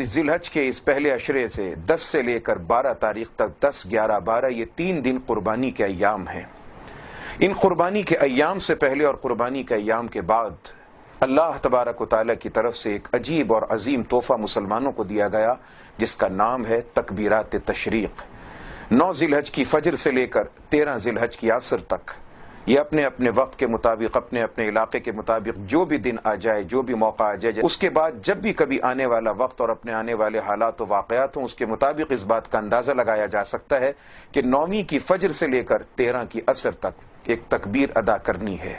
ذی الحج کے اس پہلے عشرے سے 10 سے لے کر 12 تاریخ تک 10، 11، 12 یہ 3 دن قربانی کے ایام ہیں۔ ان قربانی کے ایام سے پہلے اور قربانی کے ایام کے بعد اللہ تبارک و تعالیٰ کی طرف سے ایک عجیب اور عظیم تحفہ مسلمانوں کو دیا گیا جس کا نام ہے تکبیرات تشریق۔ 9 ذی الحج کی فجر سے لے کر 13 ذی الحج کی عصر تک یہ اپنے اپنے وقت کے مطابق، اپنے اپنے علاقے کے مطابق جو بھی دن آ جائے، جو بھی موقع آ جائے، اس کے بعد جب بھی کبھی آنے والا وقت اور اپنے آنے والے حالات و واقعات ہوں، اس کے مطابق اس بات کا اندازہ لگایا جا سکتا ہے کہ 9ویں کی فجر سے لے کر 13 کی عصر تک ایک تکبیر ادا کرنی ہے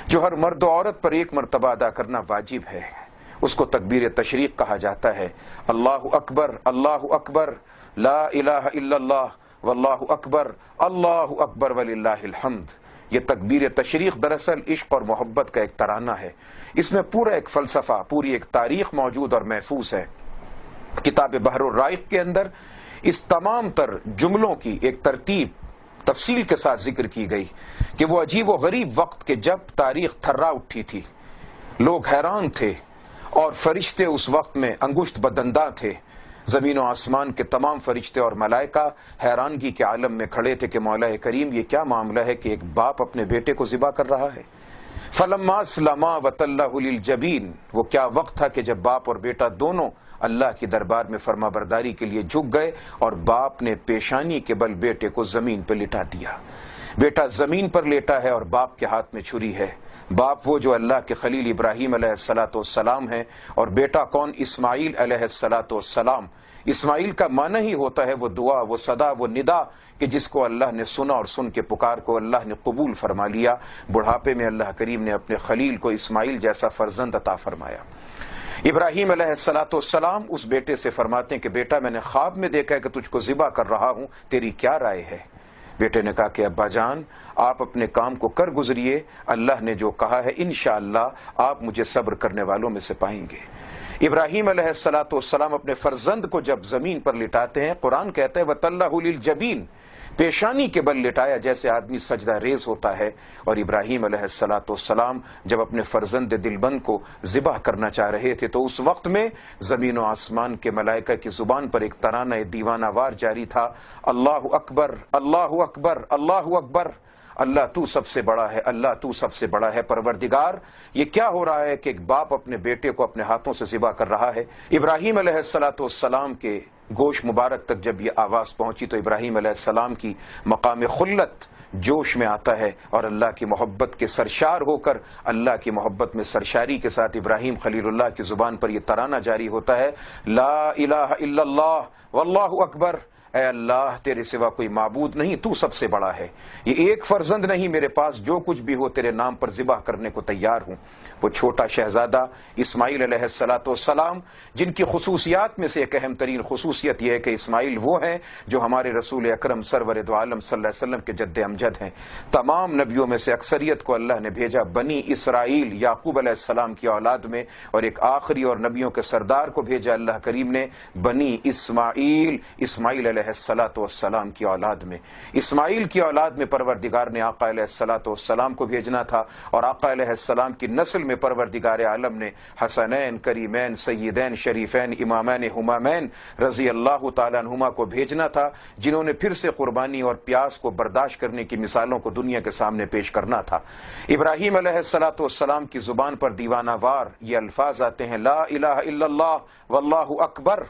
جو ہر مرد و عورت پر ایک مرتبہ ادا کرنا واجب ہے۔ اس کو تکبیر تشریق کہا جاتا ہے۔ اللہ اکبر، لا الہ الا اللہ، واللہ اکبر، اللہ اکبر وللہ الحمد۔ یہ تکبیر تشریق دراصل عشق اور محبت کا ایک ترانہ ہے۔ اس میں پورا ایک فلسفہ، پوری ایک تاریخ موجود اور محفوظ ہے۔ کتاب بحر الرائق کے اندر اس تمام تر جملوں کی ایک ترتیب تفصیل کے ساتھ ذکر کی گئی کہ وہ عجیب و غریب وقت کے جب تاریخ تھرا اٹھی تھی، لوگ حیران تھے اور فرشتے اس وقت میں انگشت بدنداں تھے۔ زمین و آسمان کے تمام فرشتے اور ملائکہ حیرانگی کے عالم میں کھڑے تھے کہ مولا کریم یہ کیا معاملہ ہے کہ ایک باپ اپنے بیٹے کو ذبح کر رہا ہے۔ فلما اسلما وتلہ للجبین، وہ کیا وقت تھا کہ جب باپ اور بیٹا دونوں اللہ کی دربار میں فرما برداری کے لیے جھک گئے اور باپ نے پیشانی کے بل بیٹے کو زمین پر لٹا دیا۔ بیٹا زمین پر لیٹا ہے اور باپ کے ہاتھ میں چھری ہے۔ باپ وہ جو اللہ کے خلیل ابراہیم علیہ السلام ہیں، اور بیٹا کون؟ اسماعیل علیہ السلام۔ اسماعیل کا معنی ہی ہوتا ہے وہ دعا، وہ صدا، وہ ندا کہ جس کو اللہ نے سنا اور سن کے پکار کو اللہ نے قبول فرما لیا۔ بڑھاپے میں اللہ کریم نے اپنے خلیل کو اسماعیل جیسا فرزند عطا فرمایا۔ ابراہیم علیہ السلام اس بیٹے سے فرماتے ہیں کہ بیٹا میں نے خواب میں دیکھا ہے کہ تجھ کو ذبح کر رہا ہوں، تیری کیا رائے ہے؟ بیٹے نے کہا کہ ابا جان آپ اپنے کام کو کر گزریے، اللہ نے جو کہا ہے انشاءاللہ آپ مجھے صبر کرنے والوں میں سے پائیں گے۔ ابراہیم علیہ السلام اپنے فرزند کو جب زمین پر لٹاتے ہیں، قرآن کہتا ہے وَتَلَّهُ لِلْجَبِينِ، پیشانی کے بل لٹایا جیسے آدمی سجدہ ریز ہوتا ہے۔ اور ابراہیم علیہ السلام جب اپنے فرزند دلبند کو ذبح کرنا چاہ رہے تھے تو اس وقت میں زمین و آسمان کے ملائکہ کی زبان پر ایک ترانہ دیوانہ وار جاری تھا، اللہ اکبر، اللہ اکبر، اللہ اکبر، اللہ تو سب سے بڑا ہے، اللہ تو سب سے بڑا ہے۔ پروردگار یہ کیا ہو رہا ہے کہ ایک باپ اپنے بیٹے کو اپنے ہاتھوں سے ذبح کر رہا ہے؟ ابراہیم علیہ السلام کے گوش مبارک تک جب یہ آواز پہنچی تو ابراہیم علیہ السلام کی مقام خلت جوش میں آتا ہے اور اللہ کی محبت کے سرشار ہو کر، اللہ کی محبت میں سرشاری کے ساتھ ابراہیم خلیل اللہ کی زبان پر یہ ترانہ جاری ہوتا ہے، لا الہ الا اللہ واللہ اکبر، اے اللہ تیرے سوا کوئی معبود نہیں، تو سب سے بڑا ہے، یہ ایک فرزند نہیں، میرے پاس جو کچھ بھی ہو تیرے نام پر ذبح کرنے کو تیار ہوں۔ وہ چھوٹا شہزادہ اسماعیل علیہ السلام جن کی خصوصیات میں سے ایک اہم ترین خصوصیت یہ ہے کہ اسماعیل وہ ہیں جو ہمارے رسول اکرم سرور دو عالم صلی اللہ علیہ وسلم کے جد امجد ہیں۔ تمام نبیوں میں سے اکثریت کو اللہ نے بھیجا بنی اسرائیل یعقوب علیہ السلام کی اولاد میں، اور ایک آخری اور نبیوں کے سردار کو بھیجا اللہ کریم نے بنی اسماعیل علیہ السلام کی اولاد میں۔ اسماعیل کی اولاد میں پروردگار نے آقا علیہ السلام کو بھیجنا تھا، اور آقا علیہ السلام کی نسل میں پروردگار عالم نے حسنین، کریمین، سیدین، شریفین، امامین، ہمامین رضی اللہ تعالیٰ عنہما کو بھیجنا تھا، جنہوں نے پھر سے قربانی اور پیاس کو برداشت کرنے کی مثالوں کو دنیا کے سامنے پیش کرنا تھا۔ ابراہیم علیہ السلام کی زبان پر دیوانہ وار یہ الفاظ آتے ہیں، لا الہ الا اللہ واللہ اکبر۔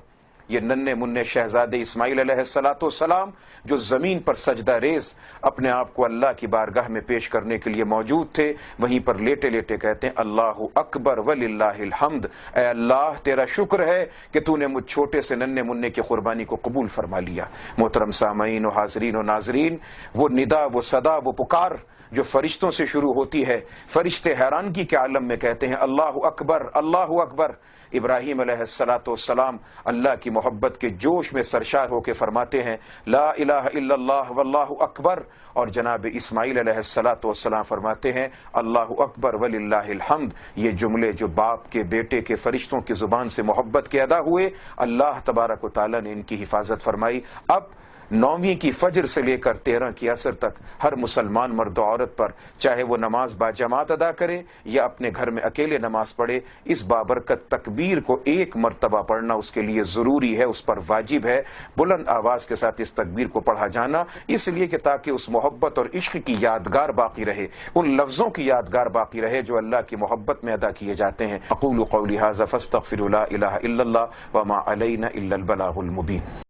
یہ ننھے منھے شہزادے اسماعیل علیہ السلام جو زمین پر سجدہ ریز اپنے آپ کو اللہ کی بارگاہ میں پیش کرنے کے لیے موجود تھے، وہیں پر لیٹے لیٹے کہتے ہیں اللہ اکبر وللہ الحمد، اے اللہ تیرا شکر ہے کہ تو نے مجھ چھوٹے سے ننھے منھے کی قربانی کو قبول فرما لیا۔ محترم سامعین و حاضرین و ناظرین، وہ ندا، وہ صدا، وہ پکار جو فرشتوں سے شروع ہوتی ہے، فرشتے حیرانگی کے عالم میں کہتے ہیں اللہ اکبر، اللہ اکبر۔ ابراہیم علیہ السلام اللہ کی محبت کے جوش میں سرشار ہو کے فرماتے ہیں لا الہ الا اللہ واللہ اکبر، اور جناب اسماعیل علیہ السلام فرماتے ہیں اللہ اکبر وللہ الحمد۔ یہ جملے جو باپ کے بیٹے کے فرشتوں کی زبان سے محبت کے ادا ہوئے، اللہ تبارک و تعالیٰ نے ان کی حفاظت فرمائی۔ اب 9ویں کی فجر سے لے کر 13 کی عصر تک ہر مسلمان مرد و عورت پر، چاہے وہ نماز باجماعت ادا کرے یا اپنے گھر میں اکیلے نماز پڑھے، اس بابرکت تکبیر کو ایک مرتبہ پڑھنا اس کے لیے ضروری ہے، اس پر واجب ہے۔ بلند آواز کے ساتھ اس تکبیر کو پڑھا جانا اس لیے کہ تاکہ اس محبت اور عشق کی یادگار باقی رہے، ان لفظوں کی یادگار باقی رہے جو اللہ کی محبت میں ادا کیے جاتے ہیں۔ اقول قولی ھذا فاستغفروا لا الہ الا اللہ وما علینا الا البلاغ المبین۔